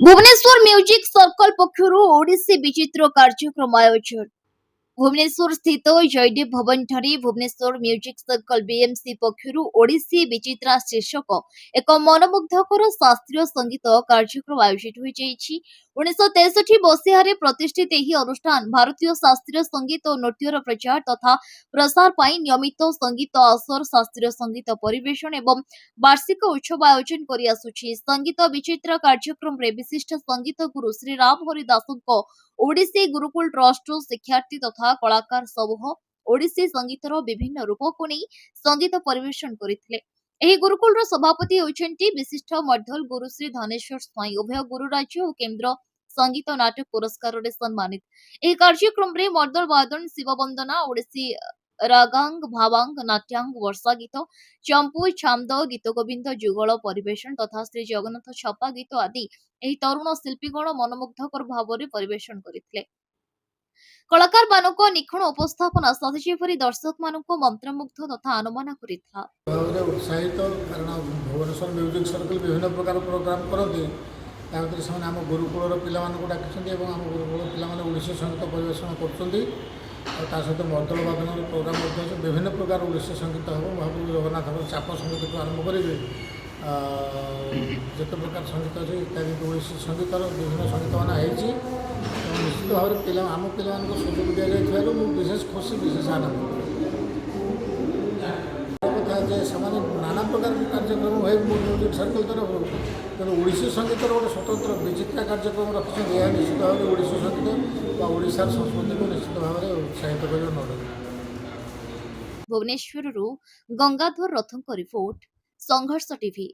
Bhubaneswar music circle पक्षर ओडिसी विचित्र कार्यक्रम आयोजन भुवनेश्वर स्थित जयदेव भवन ठारे भुवनेश्वर म्यूजिक सर्कल बीएमसी पक्षर ओडिसी विचित्रा शीर्षक एक मनमुग्धकर शास्त्रीय संगीत कार्यक्रम आयोजित होती। 1963 मसीह प्रतिष्ठित यह अनुष्ठान भारतीय शास्त्रीय संगीत और नृत्यर प्रचार तथा प्रसार पर नियमित संगीत आसर शास्त्रीय संगीत परिवेषण एवं वार्षिक उत्सव आयोजन कर आसुछि। संगीत विचित्र कार्यक्रम रे विशिष्ट संगीत गुरु श्री राम हरिदास ओडिसी गुरुकुल ट्रस्ट शिक्षार्थी तथा कलाकार समूह ओडिसी संगीतर विभिन्न रूप को नहीं संगीत परिवेषण करथिले। एही गुरुकुल सभापति होचंती विशिष्ट मध्यल गुरु श्री धनेश्वर स्वाई उभय गुरु राज्य और केंद्र संगीत नाटक पुरस्कार रे सम्मानित। एही कार्यक्रम रे मर्दल वादन शिव वंदना ओडिसी रागांग भावांग नाट्यांग वर्षा गीत चंपू छामद गीत गोविंद जुगल परिवेषण तथा श्री जगन्नाथ छपा गीत आदि एही तरुण शिल्पीगण मनमुग्धकर भाव में परिवेषण करथिले। कलाकार मानक निखुण उपस्थापना साथी दर्शक मानक मंत्रमुग्ध तथा अनुमान करिथा। उत्साहित कारण भुवनेश्वर म्यूजिक सर्कल विभिन्न प्रकार प्रोग्राम करते आम गुरुकुल पिला डाकी आम गुरुकुल पिला ओडिसी संगीत परिवेषण कर सहित मर्दल वादन प्रोग्राम विभिन्न प्रकार ओडिसी संगीत हम भाव जगन्नाथ चाप संगीत आरंभ करेंगे जिते प्रकार संगीत अच्छे इत्यादि ओडिसी संगीतर विभिन्न संगीत मान होती निश्चित भाव में आम पिला सुजोग दि जाए विशेष खुशी विशेष आनंद नाना प्रकार कार्यक्रम हुए म्यूजिक सर्कल तरफ तेणु ओडिसी संगीतर गोटे स्वतंत्र विचित्र कार्यक्रम रखिंट यह निश्चित भाव में ओडिसी संगीत ओडिशार संस्कृति को निश्चित भाव में उत्साहित कर भुवनेश्वर गंगाधर रथों रिपोर्ट संघर्ष टीवी।